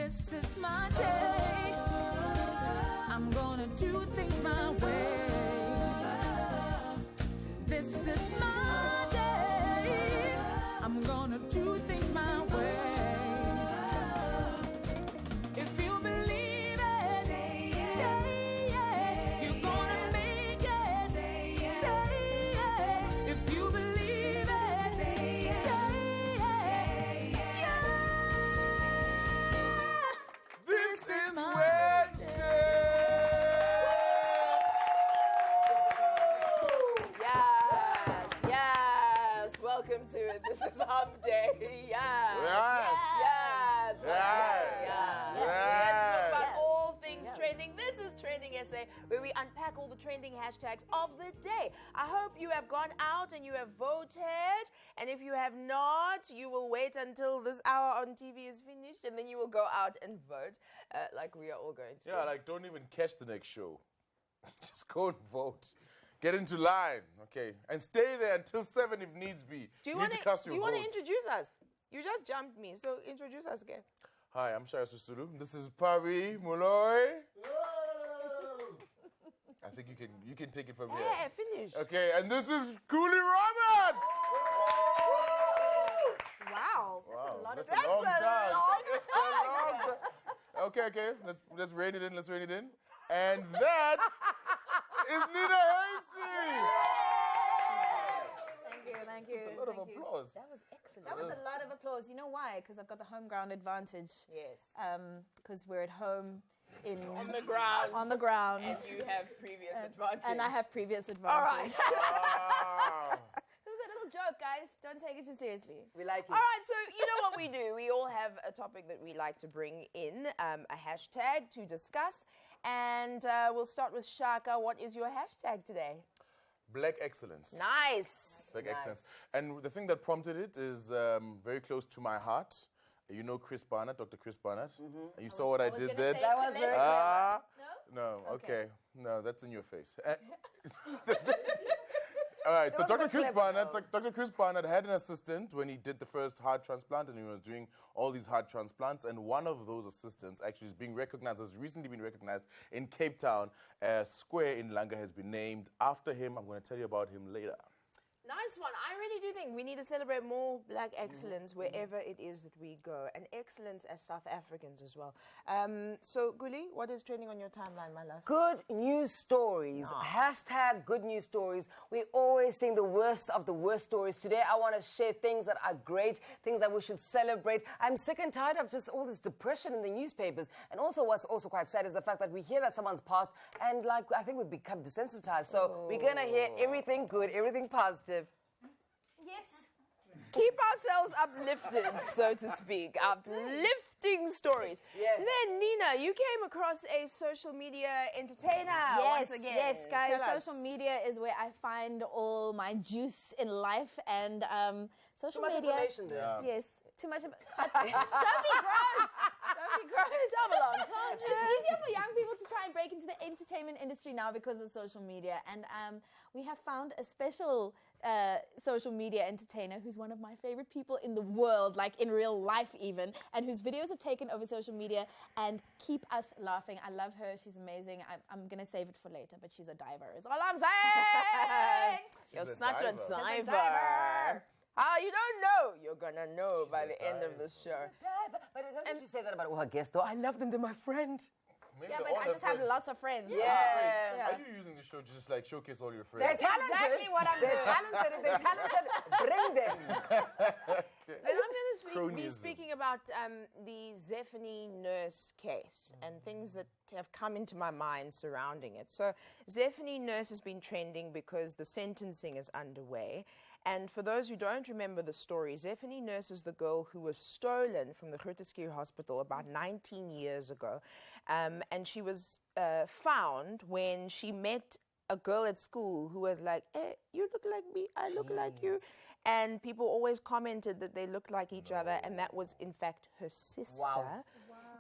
This is my day. I'm gonna do things my way. This is my day. I'm gonna do things my way. If you believe it, say it. You're gonna make it. Say it. If you believe it, say it. Yeah. This is my Wednesday. Yes. Welcome to it. This is Hump Day. Yes. Yes. Let's talk about all things trending. This is Trending SA, where we unpack all the trending hashtags of the day. I hope you have gone out and you have voted. And if you have not, you will wait until this hour on TV is finished, and then you will go out and vote, like we are all going to. Yeah, like don't even catch the next show. Just go and vote. Get into line, okay? And stay there until 7 if needs be. Do you need want to cast your to votes. introduce us? You just jumped me, so introduce us again. Hi, I'm Shaya Susulu. This is Pavi Molloy. I think you can take it from here. Yeah, finish. Okay, and this is Cooley Roberts. Wow, that's a lot of That's a long time. That's a long time. Okay. Let's rein it in. And that is Nina Hasty. Thank you. A lot of applause. That was excellent. That was a lot of applause. You know why? Because I've got the home ground advantage. Yes. Because we're at home On the ground. on the ground. And you have previous advantage. And I have previous advantage. All right. Wow. It was a little joke, guys. Don't take it too seriously. We like it. All right, so you know what we do. We all have a topic that we like to bring in, a hashtag to discuss. And we'll start with Shaka. What is your hashtag today? Black excellence. Nice. Black excellence. And the thing that prompted it is very close to my heart. You know Chris Barnett, Dr. Chris Barnett. And you saw what I did there. That was very No, okay. No, that's in your face. All right, so Dr. Chris Barnett had an assistant when he did the first heart transplant, and he was doing all these heart transplants, and one of those assistants actually is being recognized, has recently been recognized in Cape Town. A square in Langa has been named after him. I'm going to tell you about him later. Nice one. I really do think we need to celebrate more black excellence wherever it is that we go, and excellence as South Africans as well. So, Guli, what is trending on your timeline, my love? Good news stories. Hashtag good news stories. We're always seeing the worst of the worst stories. Today, I want to share things that are great, things that we should celebrate. I'm sick and tired of just all this depression in the newspapers. And also, what's also quite sad is the fact that we hear that someone's passed, and I think we've become desensitized. So we're going to hear everything good, everything positive. Yes. Keep ourselves uplifted, so to speak. Uplifting stories. Yes. Then, Nina, you came across a social media entertainer once again. Yes, guys. Tell us. Social media is where I find all my juice in life, and social Too much media. information there. Yes, too much. Don't be gross. Don't be gross. Double entendre. It's easier for young people to try and break into the entertainment industry now because of social media, and we have found a special social media entertainer who's one of my favorite people in the world, like in real life even, and whose videos have taken over social media and keep us laughing. I love her. She's amazing. I'm going to save it for later, but she's a diver is all I'm saying. You're She's a such a diver. diver. She's a diver. You don't know. You're going to know by the end of the show. But doesn't she say that about all her guests, though? I love them. They're my friend. Maybe Yeah, they're but all I her just have friends. lots of friends. Yeah. Are you using the show to just like showcase all your They're friends? talented. exactly what I'm They're doing. talented. If they're talented, bring them. Then I'm going to be Cronyism. speaking about the Zephany Nurse case and things that have come into my mind surrounding it. So Zephany Nurse has been trending because the sentencing is underway. And for those who don't remember the story, Zephany Nurse is the girl who was stolen from the Grooteskier Hospital about 19 years ago. And she was found when she met a girl at school who was like, hey, you look like me, I look like you. And people always commented that they looked like each other, and that was, in fact, her sister. Wow.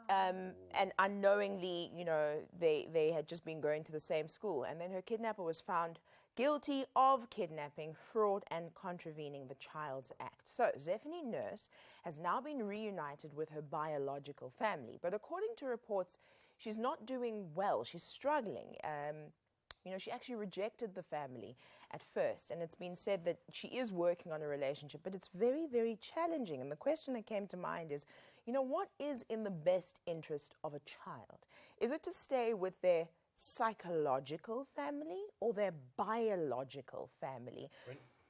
And unknowingly, you know, they had just been going to the same school. And then her kidnapper was found guilty of kidnapping, fraud, and contravening the Child's Act. So, Zephany Nurse has now been reunited with her biological family. But according to reports, she's not doing well. She's struggling. She actually rejected the family at first, and it's been said that she is working on a relationship, but it's very, very challenging. And the question that came to mind is, what is in the best interest of a child? Is it to stay with their psychological family or their biological family?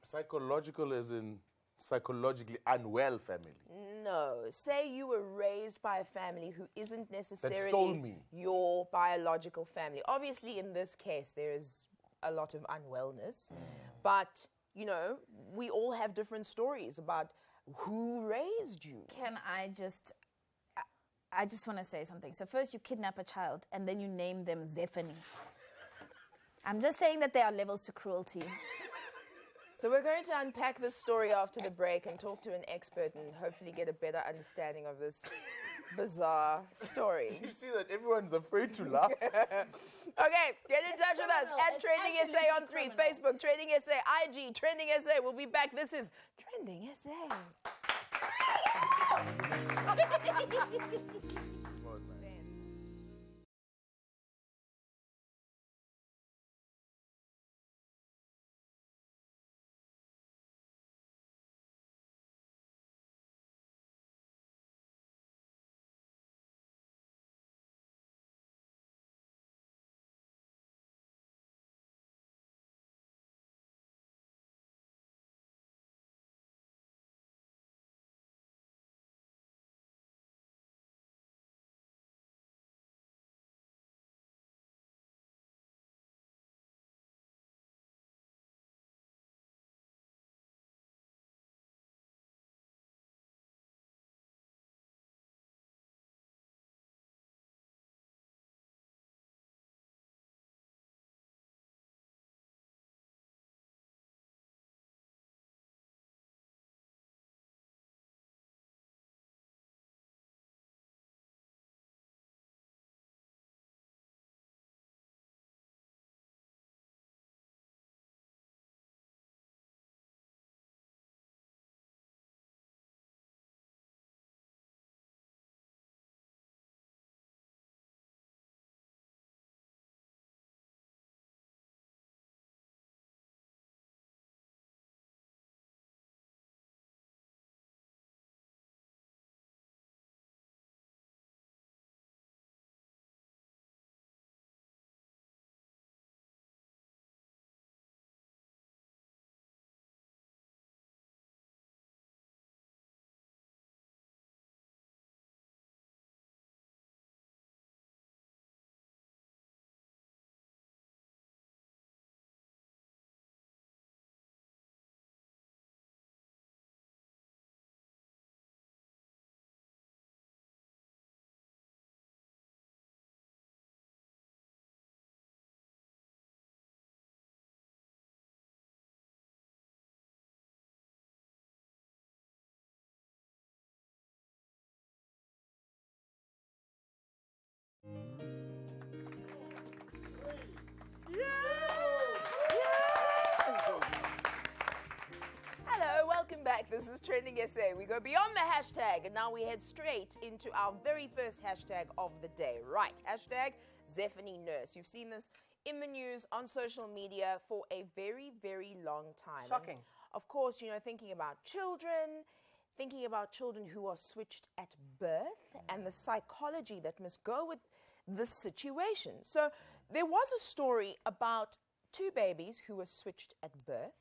Psychological as in psychologically unwell family. No. Say you were raised by a family who isn't necessarily That stole me. your biological family. Obviously, in this case, there is a lot of unwellness. But, we all have different stories about who raised you. I just want to say something. So first you kidnap a child and then you name them Zephany. I'm just saying that there are levels to cruelty. So we're going to unpack this story after the break and talk to an expert and hopefully get a better understanding of this bizarre story. You see that everyone's afraid to laugh? Okay, get in touch with us at Trending SA on 3, Facebook, Trending SA, IG, Trending SA. We'll be back. This is Trending SA. Hello, welcome back. This is Trending SA. We go beyond the hashtag and now we head straight into our very first hashtag of the day. Right, hashtag Zephany Nurse. You've seen this in the news, on social media for a very, very long time. Shocking. And of course, thinking about children who are switched at birth and the psychology that must go with this situation. So there was a story about two babies who were switched at birth,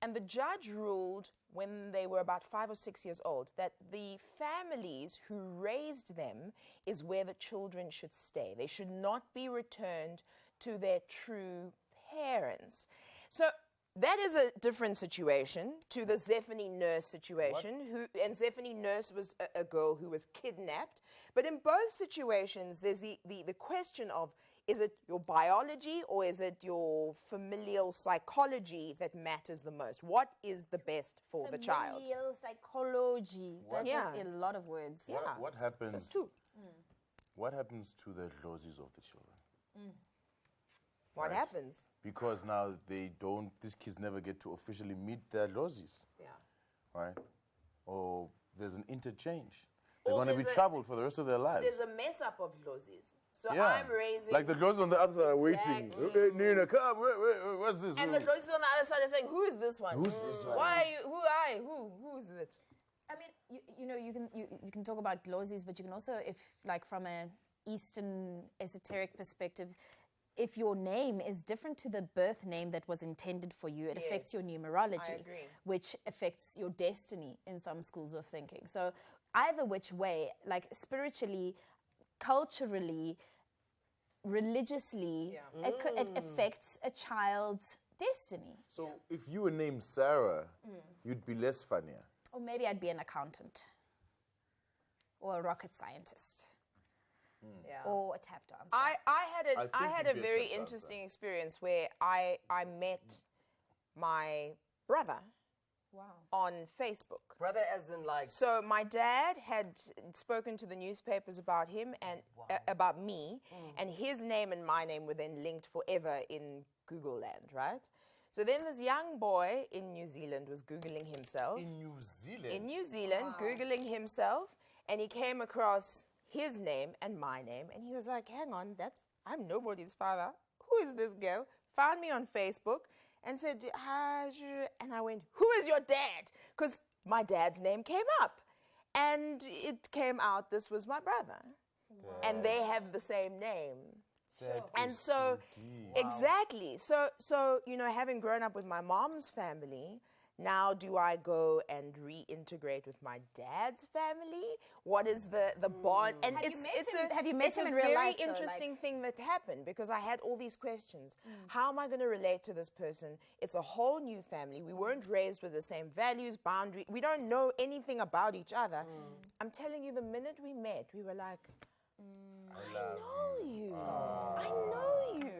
and the judge ruled when they were about 5 or 6 years old that the families who raised them is where the children should stay. They should not be returned to their true parents. So that is a different situation to the Zephany Nurse situation. And Zephany Nurse was a girl who was kidnapped. But in both situations, there's the question of, is it your biology or is it your familial psychology that matters the most? What is the best for the child? Familial psychology. That is a lot of words. What happens? Two. What happens to the roses of the children? What Right. happens? Because now these kids never get to officially meet their lozis, Yeah. right? Or there's an interchange. They're Or going to be there's a- troubled for the rest of their lives. There's a mess up of lozis. So Yeah. I'm raising. Like the lozis on the other side are waiting. Exactly. Hey, Nina, come, wait, what's this? and the lozis on the other side are saying, "Who is this one? Who's this one? Why? Who is it?" I mean, you can talk about glozis, but you can also, if like from an Eastern esoteric perspective, if your name is different to the birth name that was intended for you, it affects your numerology, agree. which affects your destiny in some schools of thinking. So either which way, like spiritually, culturally, religiously, it affects a child's destiny. So if you were named Sarah, you'd be less funnier. Or maybe I'd be an accountant or a rocket scientist Yeah. or a tap dancer. I think had you'd a be a very tap dancer. interesting experience where I met my brother Wow. on Facebook. Brother, as in like. So my dad had spoken to the newspapers about him and about me, and his name and my name were then linked forever in Google land, right? So then this young boy in New Zealand was Googling himself. In New Zealand? In New Zealand, Googling himself, and he came across his name and my name, and he was like, hang on, I'm nobody's father. Who is this girl? Found me on Facebook and said, and I went, who is your dad? Because my dad's name came up. And it came out this was my brother. And they have the same name. And so, exactly. So, having grown up with my mom's family, now do I go and reintegrate with my dad's family? What is the bond? And Have you met him in real life, It's a though? very interesting thing that happened because I had all these questions. How am I going to relate to this person? It's a whole new family. We weren't raised with the same values, boundaries. We don't know anything about each other. I'm telling you, the minute we met, we were like, I know you. I know you.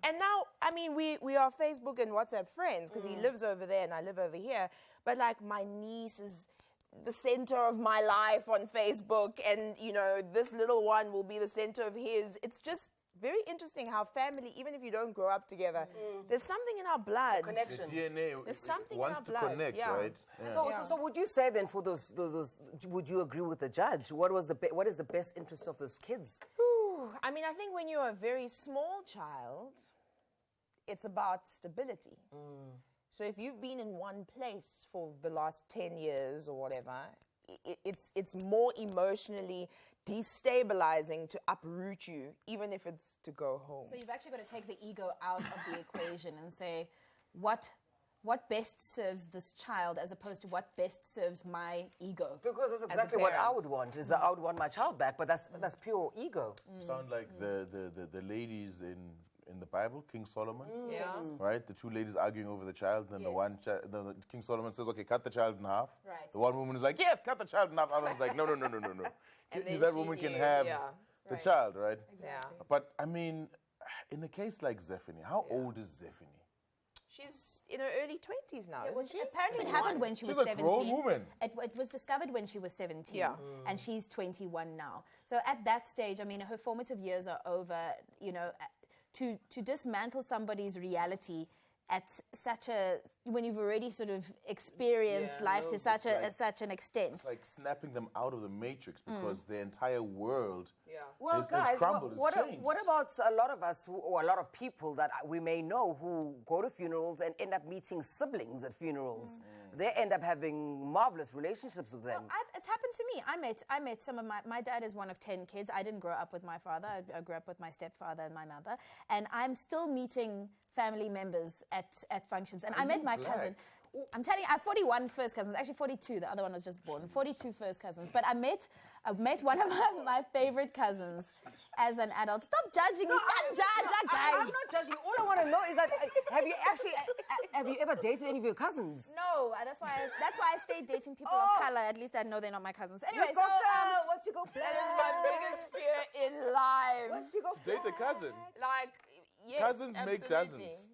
And now, I mean, we are Facebook and WhatsApp friends because he lives over there and I live over here. But like my niece is the center of my life on Facebook and, this little one will be the center of his. It's just very interesting how family, even if you don't grow up together, there's something in our blood. Connection. The DNA There's something in wants our to blood, connect, yeah. right? Yeah. So would you say then for those, would you agree with the judge? What is the best interest of those kids? I mean, I think when you're a very small child, it's about stability. So if you've been in one place for the last 10 years or whatever, it's more emotionally destabilizing to uproot you, even if it's to go home. So you've actually got to take the ego out of the equation and say, what best serves this child as opposed to what best serves my ego? Because that's exactly what I parent. would want. Is that I would want my child back, but that's pure ego. Sound like the ladies in the Bible, King Solomon, Yeah. right? The two ladies arguing over the child, and then the King Solomon says, okay, cut the child in half. Right. The one woman is like, yes, cut the child in half. The other one's like, no. And then That she woman can knew, have yeah. the child, right? Yeah. But, I mean, in a case like Zephany, how old is Zephany? She's in her early 20s now, Well, isn't she? apparently it happened when she She's was a 17. grown woman. It was discovered when she was 17. Yeah. And she's 21 now. So at that stage, I mean, her formative years are over. To dismantle somebody's reality at when you've already sort of experienced life to such an extent. It's like snapping them out of the matrix because their entire world Well, has guys, crumbled, what it's changed. about a lot of us, or a lot of people that we may know who go to funerals and end up meeting siblings at funerals? They end up having marvelous relationships with them. It's happened to me. I met some of my dad is one of 10 kids. I didn't grow up with my father. I grew up with my stepfather and my mother. And I'm still meeting family members at functions. And I met my cousin. I'm telling you, I have 41 first cousins. Actually, 42. The other one was just born. 42 first cousins. But I met one of my favorite cousins as an adult. Stop judging me. Stop judging, guys. I'm not judging you. All I want to know is that have you ever dated any of your cousins? No, that's why I stay dating people of color. At least I know they're not my cousins. Anyway, so what's your go plan? That is my biggest fear in life. What's your go Date a cousin. Like, yes, Cousins make absolutely. dozens.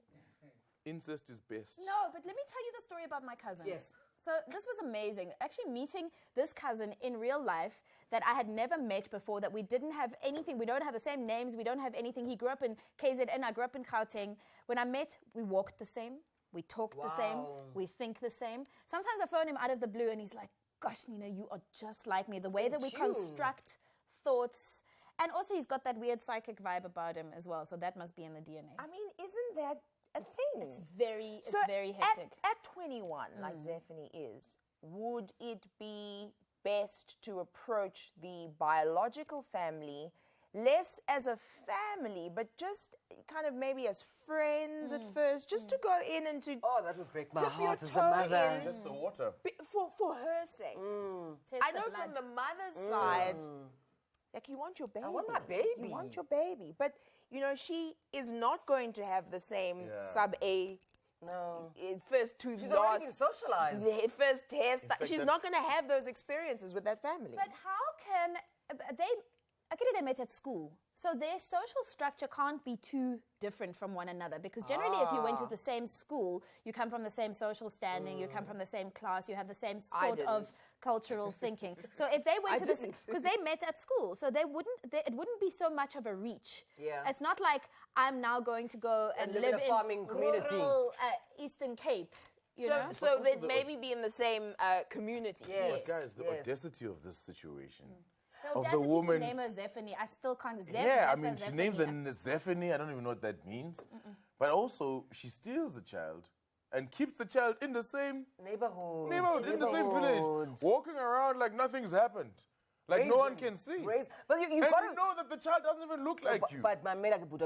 Incest is best. no, but let me tell you the story about my cousin. Yes. So this was amazing. Actually meeting this cousin in real life that I had never met before, that we didn't have anything. We don't have the same names. We don't have anything. He grew up in KZN. I grew up in Gauteng. When I met, we walked the same. We talked the same. We think the same. Sometimes I phone him out of the blue and he's like, gosh, Nina, you are just like me. The way that we construct thoughts. And also he's got that weird psychic vibe about him as well. So that must be in the DNA. I mean, isn't that a thing? It's very hectic. At 21, like Zephany is, would it be best to approach the biological family less as a family, but just kind of maybe as friends at first, just to go in and to that would break my dip your heart as a toe mother. in Just the water. for her sake. Test I the know blood. from the mother's side, like, you want your baby. I want my baby. You want your baby. But, you know, she is not going to have the same sub-A No. first to She's last. already been socialized. The first test. She's that- not going to have those experiences with that family. But how can they? Actually, they met at school, so their social structure can't be too different from one another. Because generally, if you went to the same school, you come from the same social standing, you come from the same class, you have the same sort of didn't. cultural thinking. So if they went I to this, didn't. because they met at school, so it wouldn't be so much of a reach. Yeah. It's not like I'm now going to go and live in a farming community. rural, Eastern Cape. You know? So they'd maybe be in the same community. Yes. But guys, the Yes. audacity of this situation. The Of the audacity woman. to name her Zephany, I still can't. Yeah, I mean, she names her Zephany. I don't even know what that means. But also, she steals the child and keeps the child in the same Neighborhood. in the same village, walking around like nothing's happened. Like no one can see. But you've And got you to know that the child doesn't even look like you. But my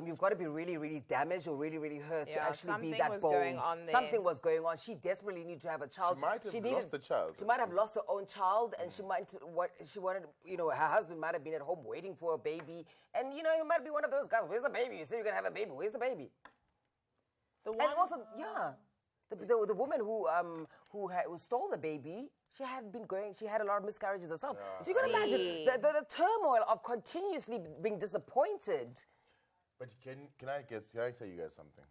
you've got to be really, really damaged or really, really hurt to Yeah, actually be something that was bold. going on there. Something was going on. She desperately needed to have a child. She might have lost the child. She might have lost her own child, and she wanted. You know, her husband might have been at home waiting for a baby, and you know, he might be one of those guys. Where's the baby? You say you're gonna have a baby. Where's the baby? The And also, the woman who stole the baby, she had a lot of miscarriages herself. So you can imagine the turmoil of continuously being disappointed. But can I tell you guys something?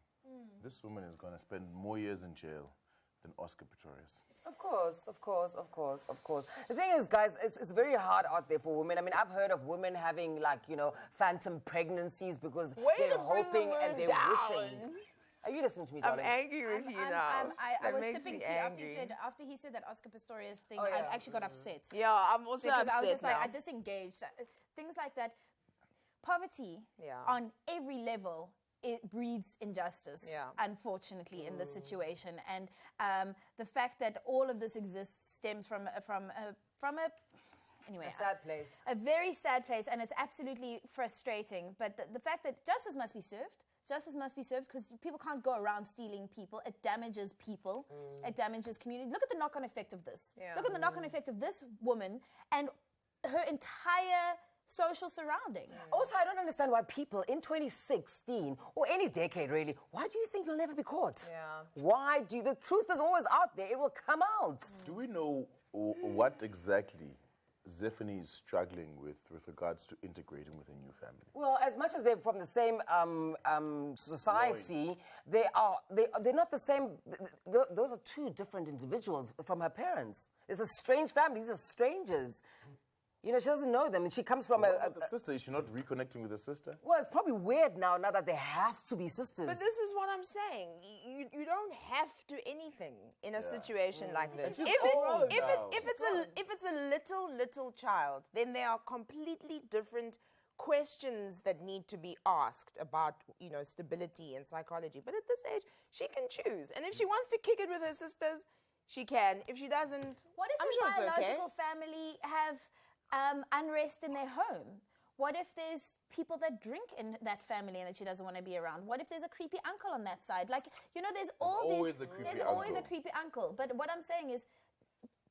This woman is going to spend more years in jail than Oscar Pistorius. Of course. The thing is, guys, it's very hard out there for women. I mean, I've heard of women having, like, you know, phantom pregnancies because they're hoping and they're wishing. Are you listening to me, I'm darling? angry with you now. I That was makes sipping me tea angry. after he said that Oscar Pistorius thing. Oh, yeah. I actually got upset. Yeah, I'm also Because upset I was just now. like, I just engaged. Things like that. Poverty on every level, it breeds injustice, unfortunately, in this situation. And the fact that all of this exists stems from a anyway, A sad place. a very sad place, and it's absolutely frustrating. But the fact that justice must be served. Justice must be served because people can't go around stealing people. It damages people. It damages community. Look at the knock-on effect of this. Look at the knock-on effect of this woman and her entire social surrounding. Also, I don't understand why people in 2016, or any decade really, why do you think you'll never be caught? Yeah. Why do you? The truth is always out there. It will come out. Do we know what exactly Zephany is struggling with regards to integrating with a new family? Well, as much as they're from the same society, they're not the same. Those are two different individuals from her parents. It's a strange family. These are strangers. You know, she doesn't know them, and she comes from What about the sister? Is she not reconnecting with the sister? Well, it's probably weird now that they have to be sisters. But this is what I'm saying. You don't have to anything in a situation like this. She's If old now. it's a little child, then there are completely different questions that need to be asked about, you know, stability and psychology. But at this age, she can choose. And if she wants to kick it with her sisters, she can. If she doesn't, What if I'm her sure it's okay. biological family have unrest in their home? What if there's people that drink in that family and that she doesn't want to be around? What if there's a creepy uncle on that side? Like, you know, there's always a creepy uncle. But what I'm saying is,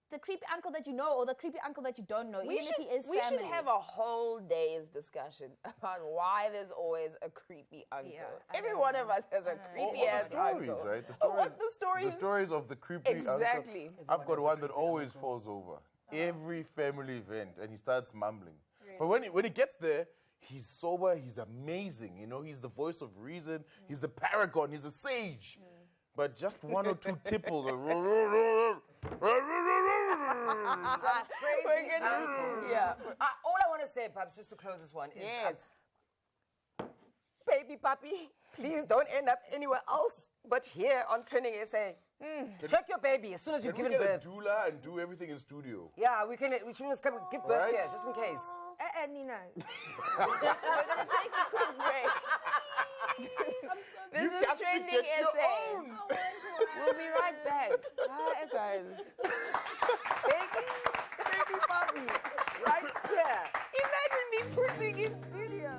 the creepy uncle that you know or the creepy uncle that you don't know, even if he is we family. should have a whole day's discussion about why there's always a creepy uncle. Yeah, Every one of us has a creepy ass the stories, uncle. right? The Oh, what's the stories? The stories of the creepy Exactly. uncle. I've got one that always falls over. Every family event, and he starts mumbling. But when he gets there, he's sober, he's amazing, you know, he's the voice of reason, he's the paragon, he's a sage. But just one or two tipples, Crazy uncles. Yeah. All I want to say, perhaps, just to close this one, is Yes. baby puppy, please don't end up anywhere else but here on Trending SA. Check your baby as soon as you've Can we given get a birth. doula and do everything in studio? Yeah, we should just come give birth Right. here, just in case. Nina. We're going to take a quick break. This You is have to Trending get your SA. own. We'll be right back. Hi, guys. Baby puppy, right here. Imagine me pushing in studio.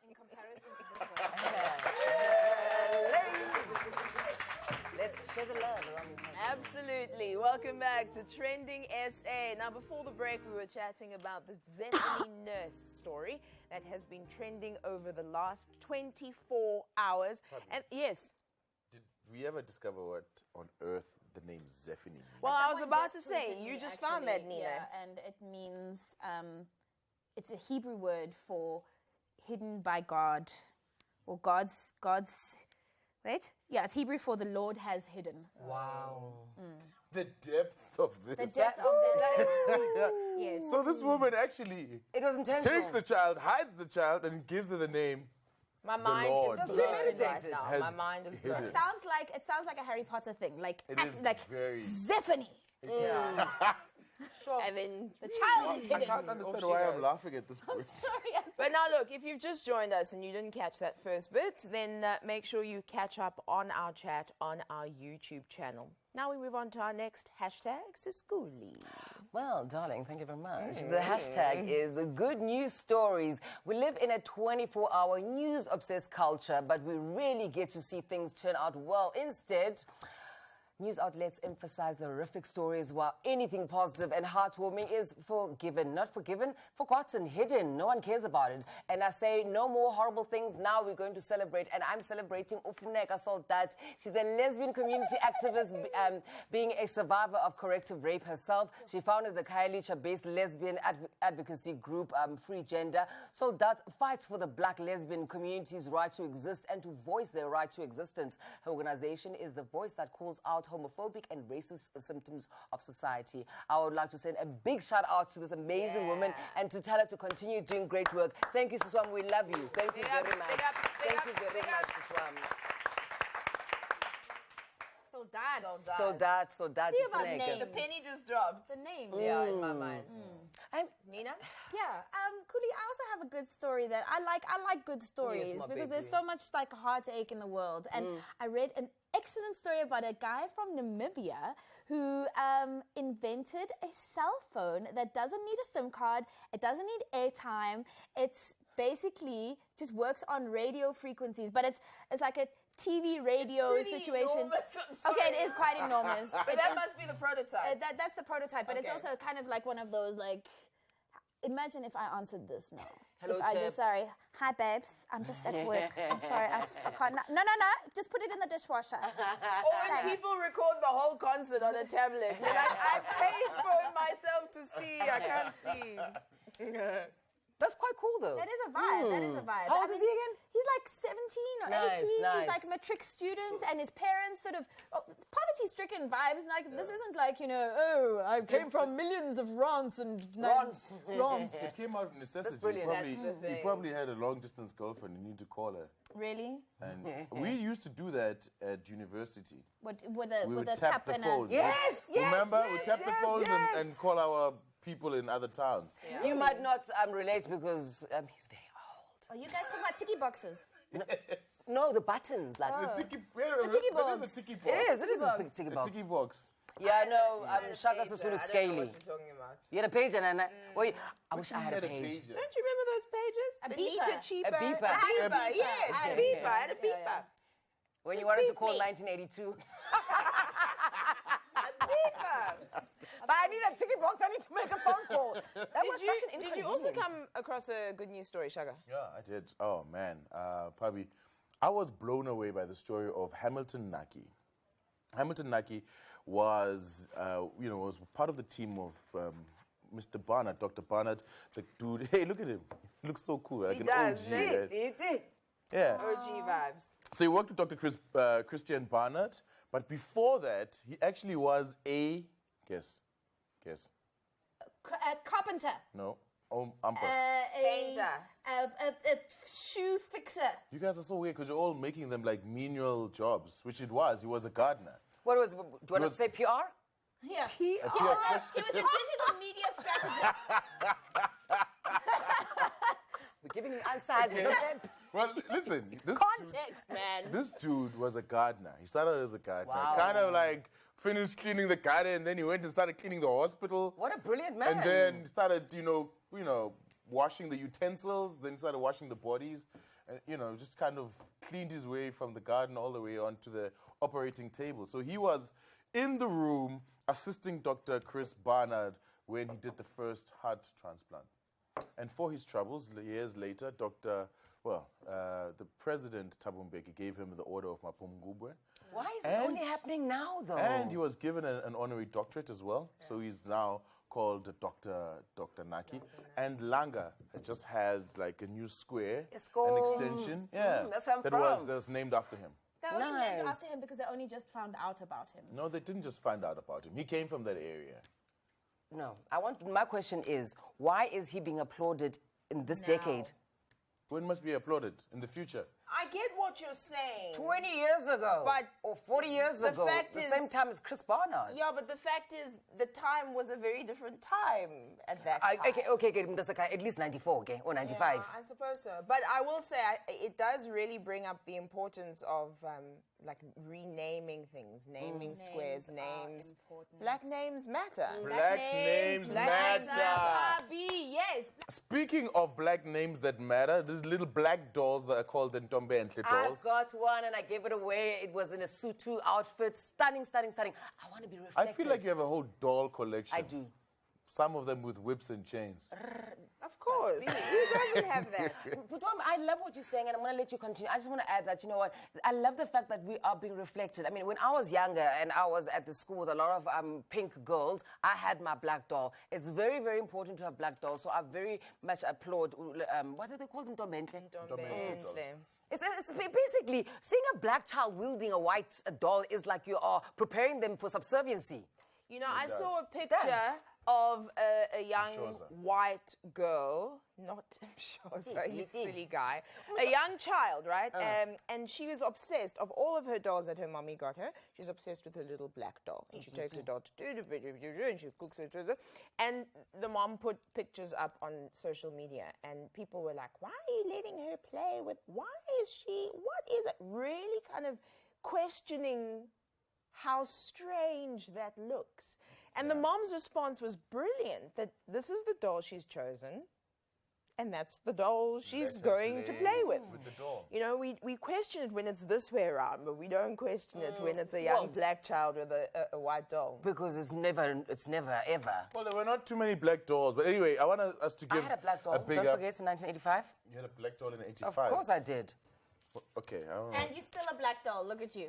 In comparison to this one. Let's share the love around the country. Absolutely. Welcome back to Trending SA. Now, before the break, we were chatting about the Zephany nurse story that has been trending over the last 24 hours. And yes. Did we ever discover what on earth the name Zephany means? Well, I was Someone about to just say, tweeted you me, just found that, actually. Nina. Yeah, and it means, it's a Hebrew word for hidden by God, or God's, right? Yeah, it's Hebrew for the Lord has hidden. Wow. The depth of this. The depth of that is deep. Yes. So this woman actually It was intentional. takes the child, hides the child, and gives her the name. My The mind Lord is Just blown right premeditated. now. Has My mind is blown. hidden. It sounds like a Harry Potter thing, like It is like very- Zephany. Yeah. I mean, The child is I hidden. can't understand she why I'm goes. laughing at this point. Sorry, but now look, if you've just joined us and you didn't catch that first bit, then make sure you catch up on our chat on our YouTube channel. Now we move on to our next hashtag, Siskuli. Well, darling, thank you very much. The hashtag is good news stories. We live in a 24-hour news-obsessed culture, but we rarely get to see things turn out well. Instead, news outlets emphasize the horrific stories, while anything positive and heartwarming is not forgiven, forgotten, hidden. No one cares about it. And I say no more horrible things. Now we're going to celebrate, and I'm celebrating Ufuneka Soldat. She's a lesbian community activist, being a survivor of corrective rape herself. She founded the Khayelitsha-based lesbian advocacy group, Free Gender. Soldat fights for the black lesbian community's right to exist and to voice their right to existence. Her organization is the voice that calls out homophobic and racist symptoms of society. I would like to send a big shout out to this amazing woman and to tell her to continue doing great work. Thank you, Suswam. We love you. Thank you very much. Thank you very much, Suswam. Soldat. Soldat. See about names. The penny just dropped. The name. Yeah, in my mind. Nina? Yeah, Kuli, I also have a good story that I like. I like good stories my because baby. there's so much like heartache in the world. And I read an excellent story about a guy from Namibia who invented a cell phone that doesn't need a SIM card. It doesn't need airtime. It's basically just works on radio frequencies, but it's like a TV radio situation. Okay, it is quite enormous. But that must be the prototype. That's the prototype, but it's Okay. also kind of like one of those like. Imagine if I answered this now. Hello, if I Chip. just sorry, hi babes, I'm just at work. I'm sorry, I can't. No, just put it in the dishwasher. Or when Thanks. people record the whole concert on a tablet. They're like, I paid for it myself to see. I can't see. That's quite cool, though. That is a vibe. That is a vibe. How old is he again? He's like 17 or Nice, 18. nice. He's like a matric student, and his parents sort of poverty-stricken vibes. Like this isn't like I came from millions of rants and Rants. rants. It came out of necessity. brilliant. Probably, That's the he thing. probably had a long-distance girlfriend. You need to call her. Really? And we used to do that at university. With We a would a tap tap the and phones. a. Yes, yes, Remember? We yes, tapped the yes, phones yes. and call our people in other towns. You might not relate because he's very old. Oh, you guys talking about tiki boxes? No, the buttons, like The tiki, tiki that is box. a tiki box. it is a big tiki A box. tiki box. Yeah, no, Shaka Sasulu I don't know scaly. what you're talking about. You had a page, and I wish I had a Had a page. pager. Don't you remember those pages? A the beeper. neater, cheaper. A beeper. A beeper, I had a yes. beeper. I had A a beeper. beeper. I had a Yeah, beeper. When you wanted to beep call me. 1982. A beeper. But I need a tiki box. I need to make a phone call. That was such an Did you also inconvenience. come across a good news story, Shaka? Yeah, I did. Oh, man. Probably. I was blown away by the story of Hamilton Naki. Hamilton Naki was, was part of the team of Mr. Barnard, Dr. Barnard, the dude. Hey, look at him. He looks so cool. Like He an does, OG. eh? Right? Yeah. OG vibes. So he worked with Dr. Christian Barnard, but before that, he actually was a, guess, Carpenter. no, umper. Painter. A shoe fixer. You guys are so weird because you're all making them like menial jobs, which it was. He was a gardener. What was, do you want to say PR? Yeah. He He was a digital media strategist. We're giving him answers. Well, listen, Context, man. this dude was a gardener. He started as a gardener. Wow. Kind of like finished cleaning the garden, and then he went and started cleaning the hospital. What a brilliant man. And then started, washing the utensils. Then started washing the bodies. And, just kind of cleaned his way from the garden all the way onto the operating table. So he was in the room assisting Dr. Chris Barnard when he did the first heart transplant. And for his troubles, years later, the president, Thabo Mbeki, gave him the Order of Mapungubwe. Why is this only happening now, though? And he was given an honorary doctorate as well. So he's now called Dr. Naki. And Langa just has like a new square, It's an called- extension. Yeah, that's where I'm that from. was named after him. They only named Nice. after him because they only just found out about him. No, they didn't just find out about him. He came from that area. No. My question is, why is he being applauded in this Now. decade? When must be applauded in the future? I get what you're saying. 20 years ago. But or 40 years the ago. fact The is- same time as Chris Barnard. Yeah, but the fact is, the time was a very different time at that time. Okay, that's okay, at least 94, okay, or 95. Yeah, I suppose so. But I will say, it does really bring up the importance of renaming things, naming squares, names. Black names matter. Black names matter. Yes. Speaking of black names that matter, these little black dolls that are called the Ntombe Entle I've dolls. got one and I gave it away. It was in a Sutu outfit. Stunning. I want to be reflected. I feel like you have a whole doll collection. I do. Some of them with whips and chains. Of course. Who doesn't have that? But I love what you're saying, and I'm going to let you continue. I just want to add that, you know what, I love the fact that we are being reflected. I mean, when I was younger and I was at the school with a lot of pink girls, I had my black doll. It's very, very important to have black dolls, so I very much applaud, what do they call them? Ntombentle? It's basically, seeing a black child wielding a white doll is like you are preparing them for subserviency. You know, I saw a does. picture of a young Mshoza. white girl, not Mshoza, you silly guy, a young child, right? And she was obsessed, of all of her dolls that her mommy got her, she's obsessed with her little black doll. And she takes the doll to do and she cooks it. And the mom put pictures up on social media, and people were like, why are you letting her play with, what is it? Really kind of questioning how strange that looks. And the mom's response was brilliant, that this is the doll she's chosen, and that's the doll she's Let her going to play with. the doll. You know, we question it when it's this way around, but we don't question it when it's a young black child with a white doll. Because it's never ever. Well, there were not too many black dolls, but anyway, I want us to I give had a black doll. big Don't up. forget, in 1985. You had a black doll in '85. Of course I did. Okay, I don't know. And you're still a black doll. Look at you.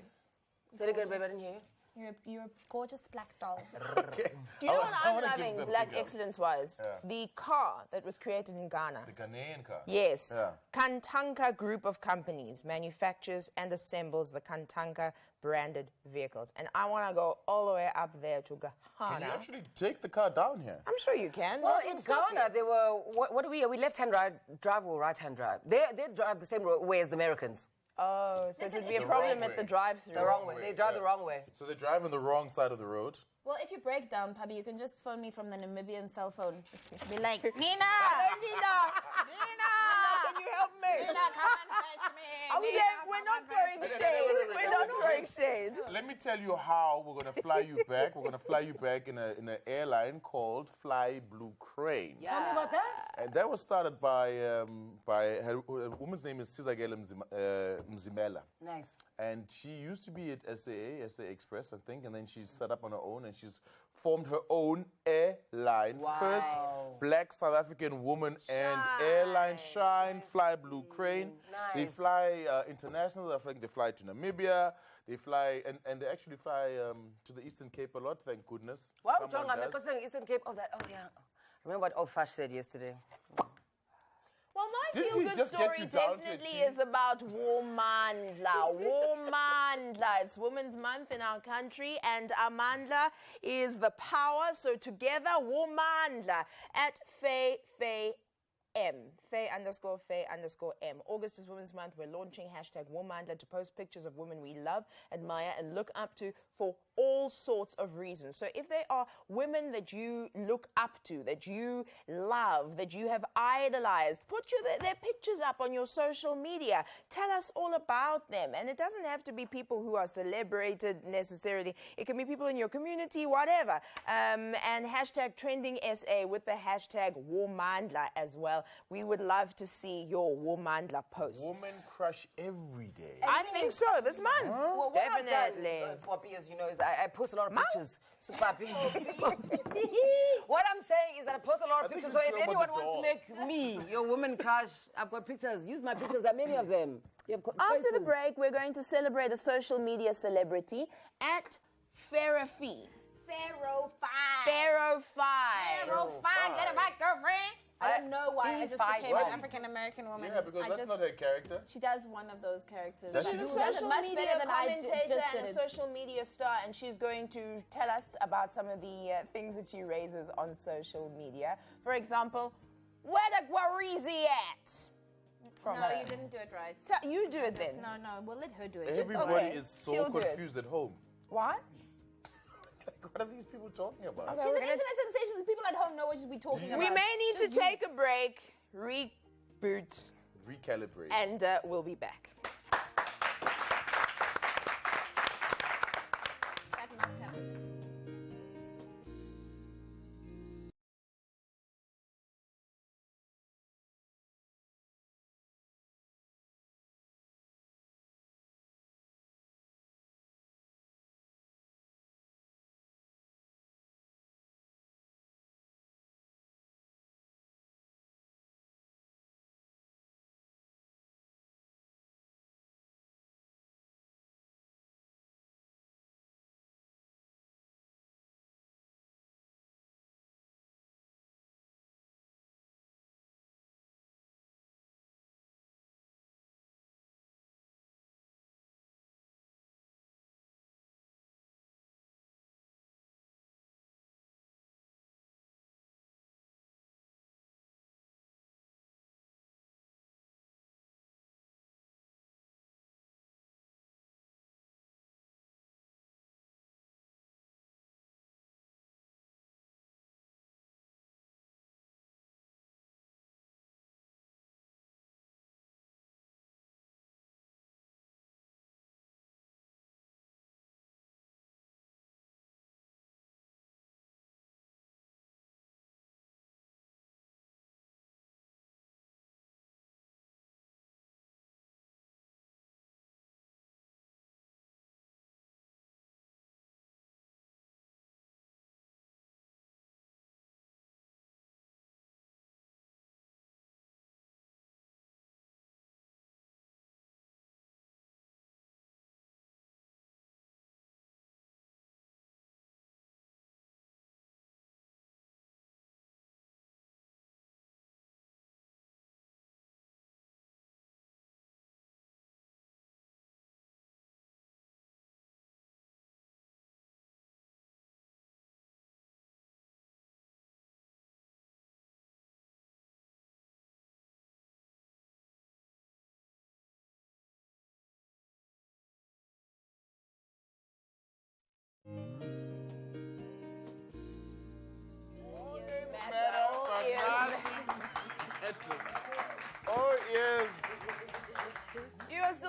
Say it again, baby. I didn't hear you. You're a gorgeous black doll. Okay. Do you know what I I'm wanna give loving them black big up. excellence-wise? Yeah. The car that was created in Ghana. The Ghanaian car. Yes. Yeah. Kantanka Group of Companies manufactures and assembles the Kantanka branded vehicles. And I want to go all the way up there to Can Ghana. you actually take the car down here? I'm sure you can. Well, What in will stop Ghana, you? they were, what are we left-hand drive or right-hand drive? They drive the same way as the Americans. Oh, so it would be a The problem wrong at the way. drive-through. The wrong way. They drive yeah. the wrong way. So they drive on the wrong side of the road. Well, if you break down, Pabi, you can just phone me from the Namibian cell phone. Be like, Nina! Hello, Nina! Nina! Can you help me? Nina, come and fetch me! We're not throwing shade. We're not throwing shade. Let me tell you how we're going to fly you back. We're going to fly you back in an airline called Fly Blue Crane. Tell me about that. And that was started by her woman's name is Sizagele Mzimela. Nice. And she used to be at SA Express, I think, and then she set up on her own, and she's formed her own airline. Wow. First black South African woman and airline Shine, Fly Blue Crane. They Nice. fly international. I think they fly to Namibia. They fly, and they actually fly to the Eastern Cape a lot, thank goodness. Wow, Someone John, does. because in Eastern Cape, oh yeah. Remember what Fash said yesterday? Well, my Didn't he feel-good just get story you down to a definitely T? is about Womandla. Womandla. It's Women's Month in our country, and Amandla is the power. So together, Womandla at Faye M. Faye_M. August is Women's Month. We're launching hashtag Womandla to post pictures of women we love, admire, and look up to for all sorts of reasons. So if there are women that you look up to, that you love, that you have idolized, put their pictures up on your social media. Tell us all about them. And it doesn't have to be people who are celebrated necessarily. It can be people in your community, whatever. And hashtag trending SA with the hashtag Womandla as well. We would love to see your Womandla posts. Woman crush every day. I think so, this month. Well, what I've Definitely. done, Poppy, as you know, is I post a lot of pictures. So, Papi. What I'm saying is that I post a lot of think pictures. you So if know anyone about the wants to make me your woman crush, I've got pictures. Use my pictures. There are many of them. You have After the choices. break, we're going to celebrate a social media celebrity at Pharaoh5. Pharaoh 5. Pharaoh 5. Pharaoh 5. Get it back, girlfriend. I don't know why I just became an African-American woman. Yeah, because that's not her character. She does one of those characters. Does She's she a do social much media better than I commentator just and did a it. social media star, and she's going to tell us about some of the things that she raises on social media. For example, where the Guarizi at? From No, her. you didn't do it right. So you do it then. No, we'll let her do it. Everybody okay. is so She'll do it. confused at home. What? Like, what are these people talking about? Okay. She's We're an gonna- internet sensation. The people at home know what we're talking about. We may need Just to take a break, reboot, Recalibrate. and we'll be back.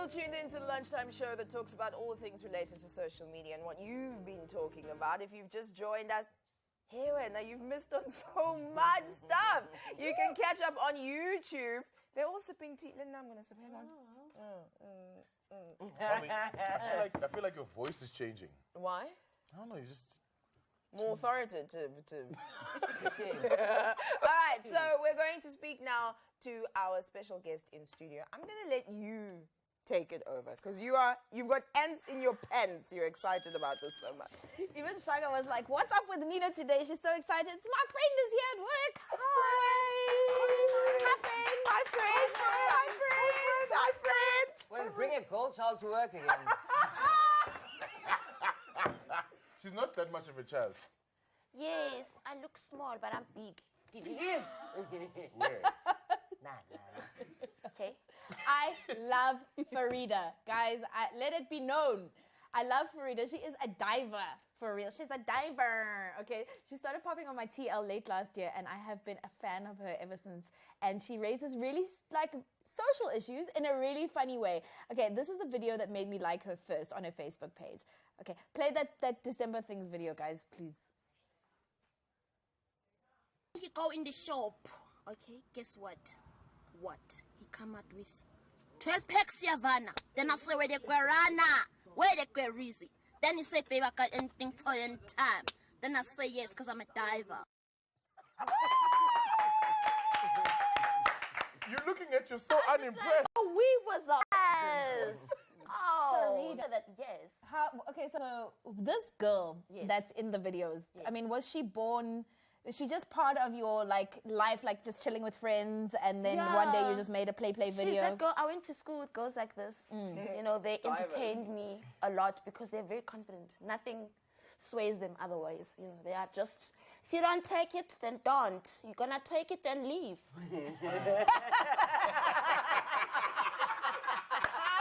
still tuned into the Lunchtime Show that talks about all things related to social media and what you've been talking about. If you've just joined us, now you've missed on so much stuff. You can catch up on YouTube. They're all sipping tea. Linda, I'm going to sip. Hang on. I feel like your voice is changing. Why? I don't know, you just... More authoritative. All right, so we're going to speak now to our special guest in studio. I'm going to let you take it over because you've got ants in your pants. You're excited about this so much. Even Shaga was like, what's up with Nina today? She's so excited. It's my friend is here at work. Hi. Hi, friend. Hi, friend. Hi, friend. Hi, friend. Well, bring a gold child to work again. She's not that much of a child. Yes, I look small, but I'm big. Yes. Where? Nah. Okay? I love Farida. Guys, let it be known. I love Farida. She is a diver, for real. She's a diver, okay? She started popping on my TL late last year, and I have been a fan of her ever since. And she raises really, social issues in a really funny way. Okay, this is the video that made me like her first on her Facebook page. Okay, play that December Things video, guys, please. He go in the shop, okay? Guess what? He come out with 12 packs Yavana. Then I say, where the Guarana? Where the Guarizi? Then he say, babe, I got anything for you in time. Then I say yes, because I'm a diver. You're looking at you so unimpressed. We was the Oh, Farida. Yes. Okay, so this girl Yes. that's in the videos, Yes. I mean, was she she just part of your life, just chilling with friends, and then one day you just made a play She's video? that girl. I went to school with girls like this. You know, they entertained me a lot because they're very confident. Nothing sways them otherwise. You know, they are just, if you don't take it, then don't. You're gonna take it, then leave.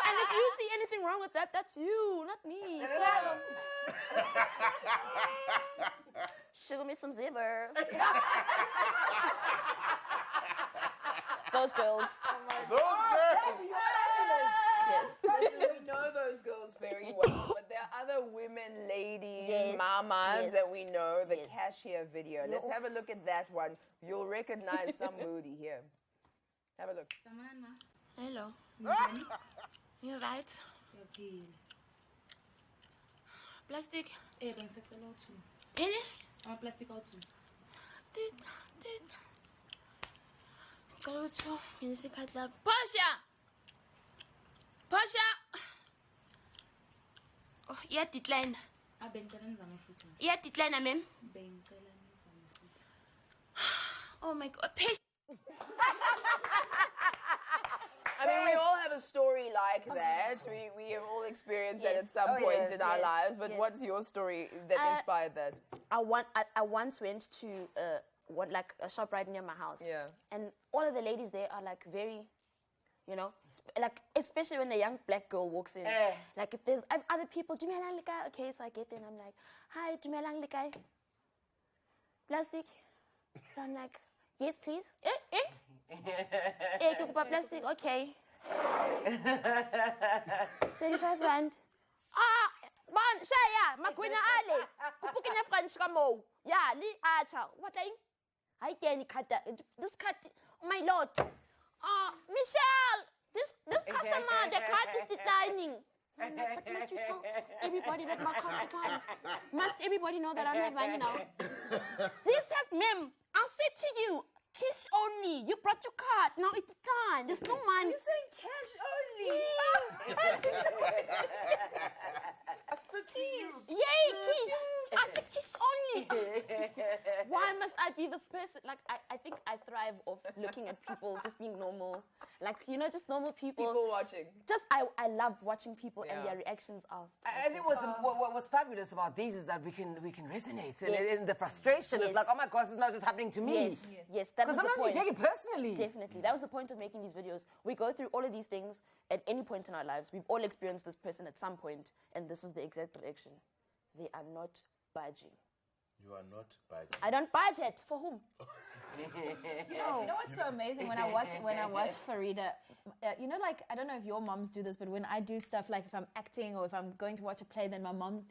And if you see anything wrong with that, that's you, not me. So, sugar me some zebra. Those girls. Those girls! Yes. Listen, we know those girls very well, but there are other women, ladies, Yes. mamas Yes. that we know. The Yes. cashier video. Let's have a look at that one. You'll recognize some booty here. Have a look. Hello. You're right. Plastic. Any? Plastic out too. Go to Municipal Club. Pasha! Oh, yeah, decline. Yeah, decline, ma'am. Oh my God. I mean, we all have a story like that. We have all experienced that Yes. at some point yes, in our yes, lives. But yes. what's your story that inspired that? I once went to a shop right near my house. Yeah. And all of the ladies there are like very, you know, especially when a young black girl walks in. Like if there's other people, Dumelang Likai. Okay, so I get there and I'm like, hi, Dumelang Likai. Plastic. So I'm like, yes, please. Plastic, okay. 35 rand. Bon, Shaya, Makwina Ali. Kupukina French Camo. Yeah, Li Acha. What thing? I can't cut that. This cut, my lord. Michelle, this customer, the card is declining. I'm like, but must you tell everybody that my card declined? Must everybody know that I don't have money now? This has, ma'am, I said to you, cash only. You brought your card. Now it's declined. There's no money. You're saying cash only. I said to you. Yay, kiss. I said kiss only. Why must I be this person? Like, I think I thrive off looking at people just being normal. Like, you know, just normal people. People watching. Just, I love watching people and Yeah. their reactions are. I think what was fabulous about these is that we can resonate. Yes. And the frustration is Yes. like, oh my gosh, it's not just happening to me. Yes, that was Because the sometimes point. you take it personally. Definitely. That was the point of making these videos. We go through all of these things at any point in our lives. We've all experienced this person at some point, and this is the exact reaction. They are not budging. You are not bad. I don't budget. For whom? You know what's so amazing when I watch Farida, you know, like, I don't know if your moms do this, but when I do stuff, like if I'm acting or if I'm going to watch a play, then my mom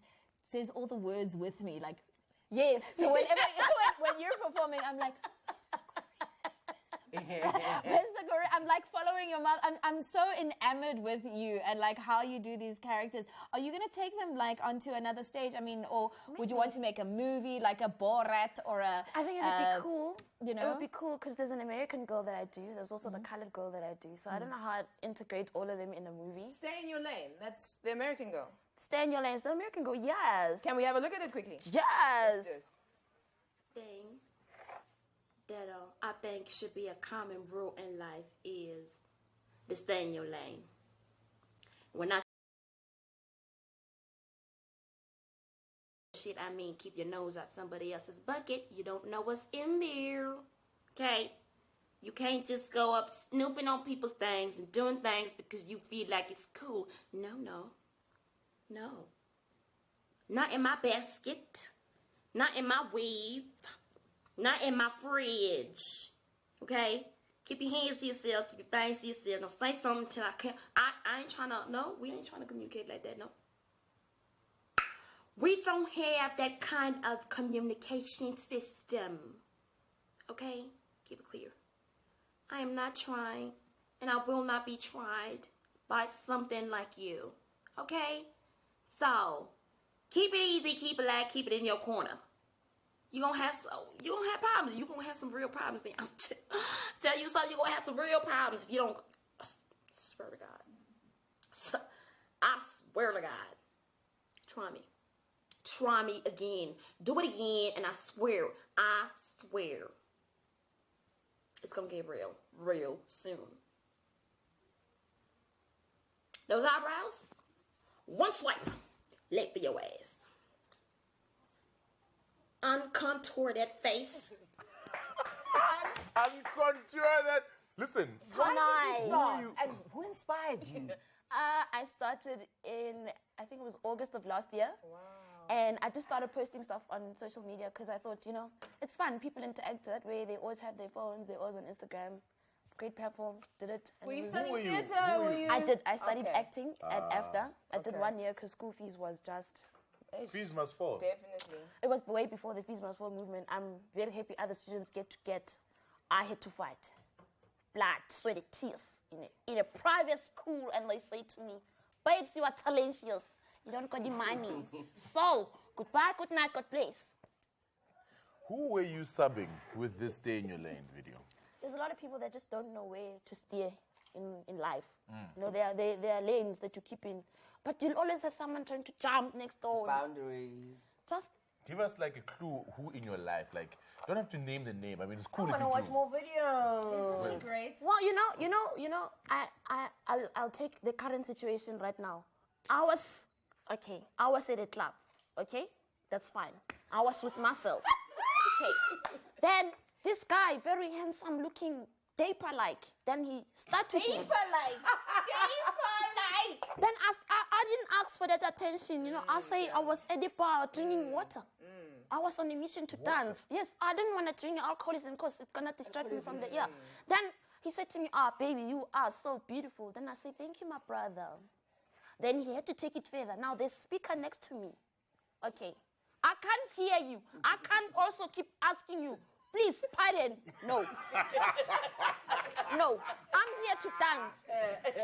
says all the words with me, like, yes. So whenever when you're performing, I'm like, where's the gorilla? I'm like following your mouth. I'm so enamored with you and like how you do these characters. Are you gonna take them like onto another stage? I mean, or would you want to make a movie like a Borat or a? I think it would be cool. You know, it would be cool because there's an American girl that I do. There's also the colored girl that I do. So I don't know how I'd integrate all of them in a movie. Stay in your lane. That's the American girl. Stay in your lanes. The American girl, yes. Can we have a look at it quickly? Yes. Let's do it. Thing that I think should be a common rule in life is to stay in your lane. When I shit, I mean keep your nose out somebody else's bucket. You don't know what's in there. Okay? You can't just go up snooping on people's things and doing things because you feel like it's cool. No. Not in my basket. Not in my weave. Not in my fridge. Okay? Keep your hands to yourself. Keep your things to yourself. Don't say something till I can't. I ain't trying to. No, we ain't trying to communicate like that. No. We don't have that kind of communication system. Okay? Keep it clear. I am not trying, and I will not be tried by something like you. Okay? So, keep it easy, keep it light, keep it in your corner. You're gonna have problems. You're gonna have some real problems then. Tell you something, you're gonna have some real problems if you don't. I swear to God. I swear to God. Try me. Try me again. Do it again, and I swear. It's gonna get real soon. Those eyebrows, one swipe, left for your ass. Uncontour that face. Uncontour that. Listen. How did Nice. you start? And who inspired you? I started in, I think it was August of last year. Wow. And I just started posting stuff on social media because I thought, you know, it's fun. People interact that way. They always have their phones. They're always on Instagram. Great platform. Did it. And Were you it was- studying theatre? I did. I studied Okay. acting at AFDA. I did 1 year because school fees was just... Fees must fall. Definitely. It was way before the Fees Must Fall movement. I'm very happy other students get. I had to fight. Blood, sweat, and tears in a private school, and they say to me, babes, you are talentless. You don't got the money. So, goodbye, good night, God bless. Who were you subbing with this Stay in Your Lane video? There's a lot of people that just don't know where to steer in life. You know, there are lanes that you keep in. But you'll always have someone trying to jump next door. Boundaries. Just Give us like a clue who in your life, like, don't have to name the name. I mean, it's cool I if want to you watch do. more videos. isn't she great? well, I'll take the current situation right now. I was at a club, okay? That's fine. I was with myself. Okay. Then this guy, very handsome looking, Daper-like. Then he started with me. Daper-like. Then I didn't ask for that attention, you know. I say I was at the bar drinking water. I was on a mission to dance. Yes, I didn't want to drink alcoholism because it's going to distract me from the, yeah. Then he said to me, baby, you are so beautiful. Then I said, thank you, my brother. Then he had to take it further. Now there's speaker next to me. Okay. I can't hear you. I can't also keep asking you, please, pardon. No. No. I'm here to dance.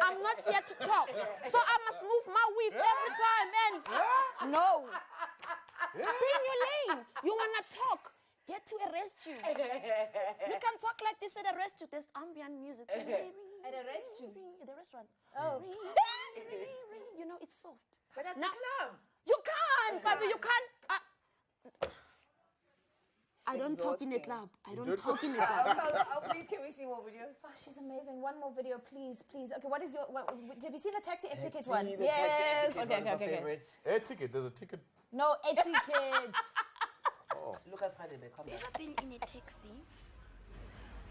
I'm not here to talk. So I must move my weave every time. And no. Stay in your lane. You want to talk. Get to a rescue. We can talk like this at a rescue. There's ambient music. At a rescue? At the restaurant. Oh. You know, it's soft. But at Now- the club. You can't, baby. You can't. I don't talk in the club. I don't talk in the club. Please, can we see more videos? Oh, she's amazing. One more video, please. Okay, what is your... have you seen the taxi etiquette Taxi, one? the taxi Yes. etiquette, one of my Okay. favorites. Air ticket. There's a ticket. No etiquette. Lucas Hadebe, come Ever back. been in a taxi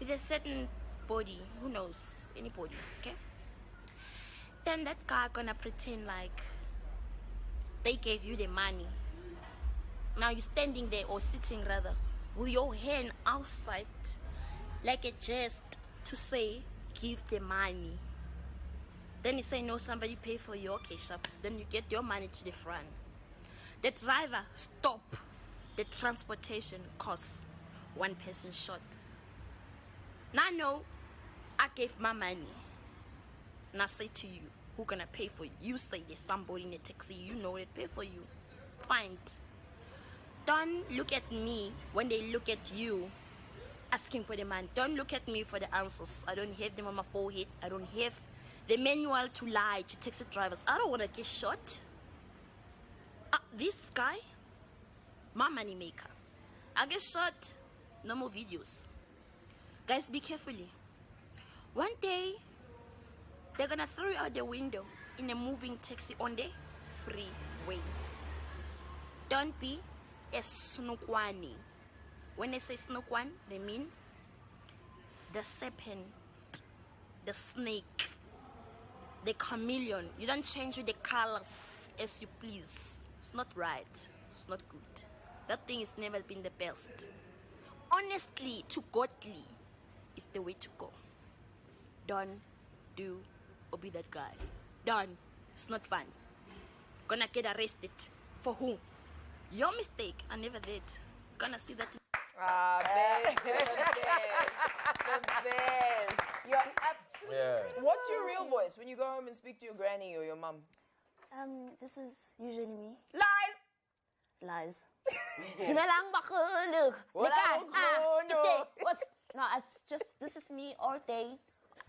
with a certain body, who knows, anybody, okay? Then that guy gonna pretend like they gave you the money. Now you're standing there, or sitting rather, with your hand outside like a jest to say, give the money. Then you say, no, somebody pay for your cash up. Then you get your money to the front. The driver stop the transportation costs 1 person short. Now no, I gave my money. And I say to you, who gonna pay for you? You say there's somebody in a taxi, you know they pay for you. Fine. Don't look at me when they look at you asking for the money. Don't look at me for the answers. I don't have them on my forehead. I don't have the manual to lie to taxi drivers. I don't want to get shot. This guy, my money maker. I get shot, no more videos. Guys, be carefully. One day, they're gonna throw you out the window in a moving taxi on the freeway. Don't be a snookwane. When they say snookwane, they mean the serpent, the snake, the chameleon. You don't change with the colors as you please. It's not right. It's not good. That thing has never been the best. Honestly, to godly is the way to go. Don't do or be that guy. Don't. It's not fun. Gonna get arrested. For who? Your mistake. I never did. Gonna see that. Best. The best. You're absolutely. Yeah. What's your real voice when you go home and speak to your granny or your mum? This is usually me. Lies! Lies. Dumelang bakulog. Walang konyo. No, it's just, this is me all day.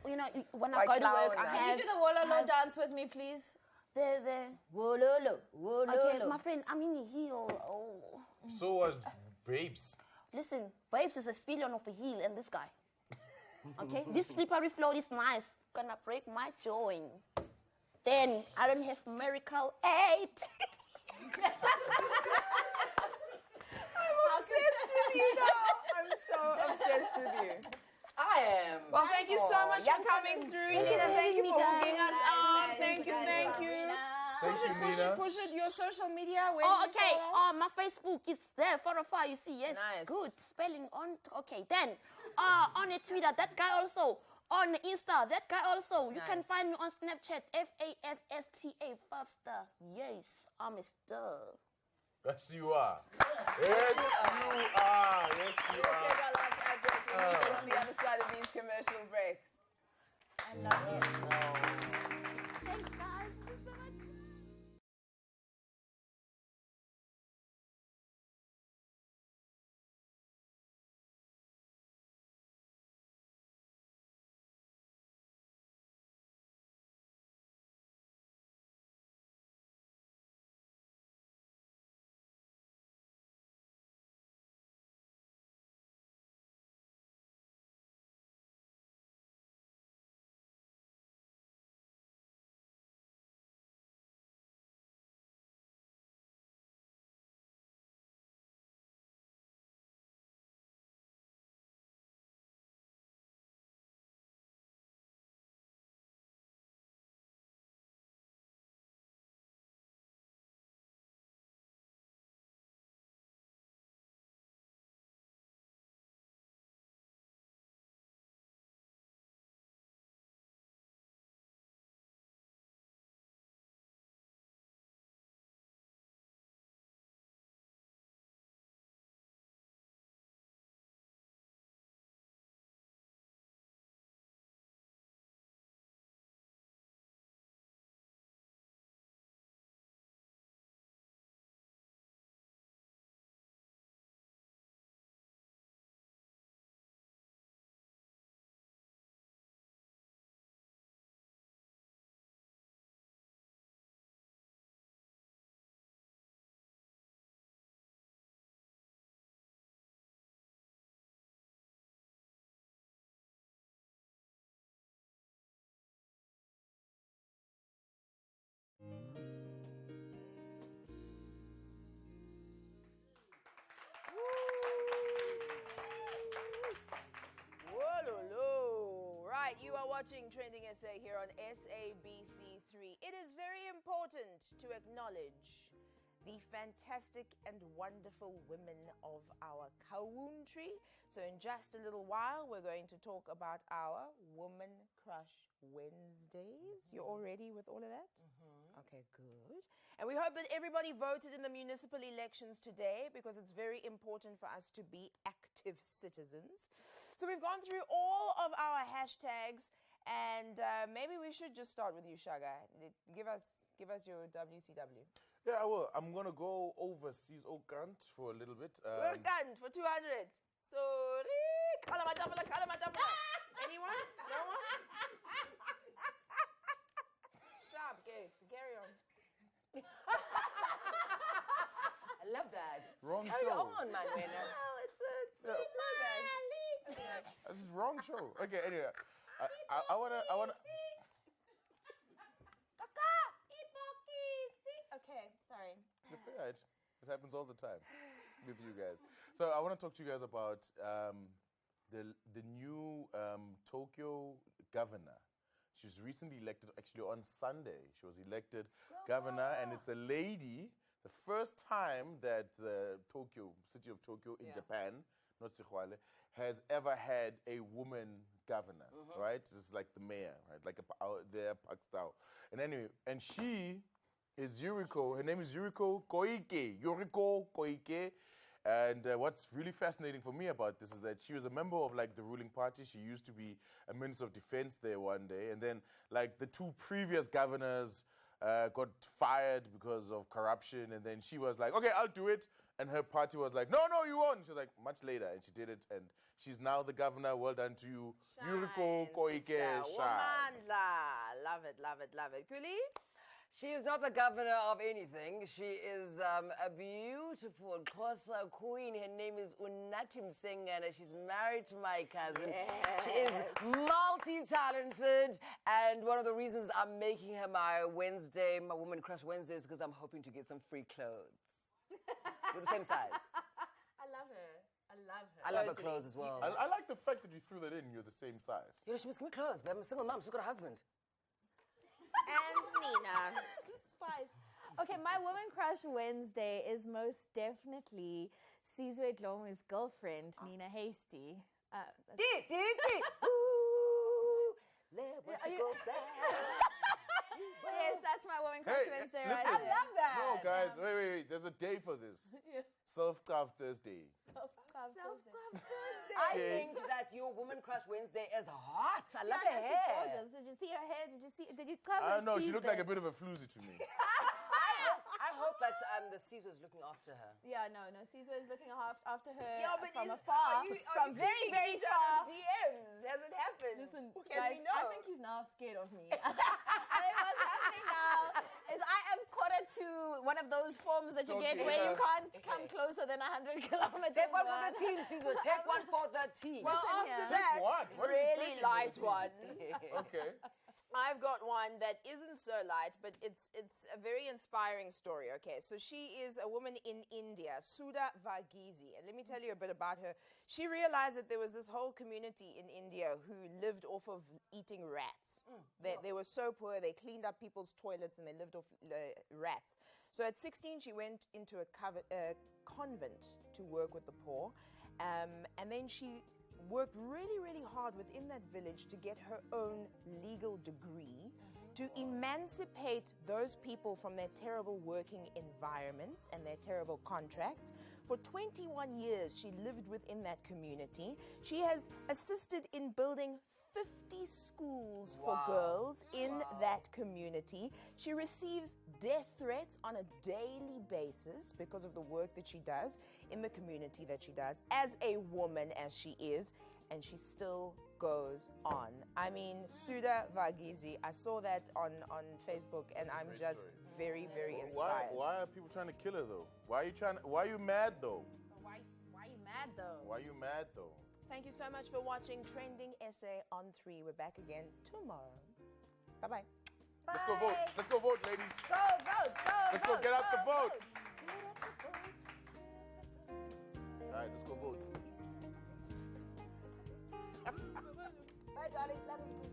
You know, when I Like go to work, clown, I Can have you do the Wololo dance with me, please? the Wololo, Wololo. Okay, my friend, I'm in a heel. Oh. So was Babes. Listen, Babes is a spillion of a heel and this guy. Okay, this slippery floor is nice. Gonna break my joint. Then I don't have miracle 8. Obsessed with you now. I'm so obsessed with you. I am. Well, thank you so much for Young coming Cousins. through, Thank you Nina. for Thank you having for me, hooking guys. us up. Thank you, thank you. Thank you, Nina. Push it. Your social media. Where Oh, do you okay. follow? My Facebook is there. 405. You see, yes. Nice. Good spelling on. Okay, then on a Twitter, that guy also. On Insta, that guy also. You can Nice. find me on Snapchat. FAFSTA 5-star. Yes, I'm a star. Yes, you are. Yes, you are. Yes, you We'll are. take our last ad break. We'll meet you on the other side of these commercial breaks. I love you. Thanks, guys. Thanks so much. Whoa, right, you are watching Trending SA here on SABC3. It is very important to acknowledge the fantastic and wonderful women of our country. So in just a little while, we're going to talk about our Woman Crush Wednesdays. You're all ready with all of that? Okay, good. And we hope that everybody voted in the municipal elections today, because it's very important for us to be active citizens. So we've gone through all of our hashtags, and maybe we should just start with you, Shaga. Give us your WCW. Yeah, I will. I'm going to go overseas, Okant, for a little bit. Okant for 200. Sorry. Kalamatapala. Anyone? No one? Sharp, okay. Carry on. I love that. Wrong Carry show. on, man. Oh, it's a... This is wrong show. Okay, anyway. I wanna. Okay, sorry. That's all right. It happens all the time with you guys. So I want to talk to you guys about the new Tokyo governor. She was recently elected, actually on Sunday. She was elected governor, and it's a lady. The first time that the city of Tokyo in Japan, not Tsukwale, has ever had a woman governor, right? It's like the mayor, right? Like their Pakistao. And anyway, and she is Yuriko. Her name is Yuriko Koike. And what's really fascinating for me about this is that she was a member of like the ruling party. She used to be a minister of defense there one day. And then like the two previous governors got fired because of corruption. And then she was like, okay, I'll do it. And her party was like, no, you won't. She was like, much later. And she did it. And she's now the governor. Well done to you. Yuriko Koike. Shine. Love it. Kuli? She is not the governor of anything. She is a beautiful Xhosa queen. Her name is Unatim Singh, and she's married to my cousin. Yes. She is multi-talented, and one of the reasons I'm making her my Woman Crush Wednesday, is because I'm hoping to get some free clothes with the same size. I love her. I love her clothes as well. I like the fact that you threw that in. You're the same size. You know, she must give me clothes, babe. I'm a single mom. She's got a husband. And Nina. Spice. Okay, my Woman Crush Wednesday is most definitely Sizwe Dlomu's girlfriend, Nina Hasty. Ooh, let what you go back. Yes, that's my Woman Crush Wednesday right listen. there. I love that. No, guys, wait. There's a day for this. Self-Carve Thursday. I think that your Woman Crush Wednesday is hot. I love Yeah, her no, hair. she's gorgeous. Did you see her hair? Did you cover I her don't know. She teeth looked like there? a bit of a floozy to me. I hope that the Caesar is looking after her. Yeah, no. Sizwe is looking after her Yeah, but from are afar, you from very, very far. DMs. Has it happened? Listen, Can guys, we know? I think he's now scared of me. I think what's happening now is I am quarter to one of those forms that you get where you can't come closer than 100 kilometers. Take one for the team, Caesar. Take one for the team. Well, Listen after here. that, what? What is he really taking light for the one. Okay. I've got one that isn't so light, but it's a very inspiring story. Okay, so she is a woman in India, Sudha Vagizi, and let me tell you a bit about her. She realized that there was this whole community in India who lived off of eating rats. They were so poor, they cleaned up people's toilets and they lived off rats. So at 16, she went into a convent to work with the poor, and then she worked really, really hard within that village to get her own legal degree to emancipate those people from their terrible working environments and their terrible contracts. For 21 years, she lived within that community. She has assisted in building 50 schools for girls in that community. She receives death threats on a daily basis because of the work that she does in the community that she does as a woman as she is, and she still goes on. I mean, Sudha Vagizi, I saw that on Facebook, and I'm just very, very inspired. Why are people trying to kill her though? Why are you mad though? Why are you mad though? Why are you mad though? Thank you so much for watching Trending Essay on 3. We're back again tomorrow. Bye-bye. Let's go vote. Let's go vote, ladies. Go vote. Let's go get out the vote. All right, let's go vote. Bye, darlings. Love you.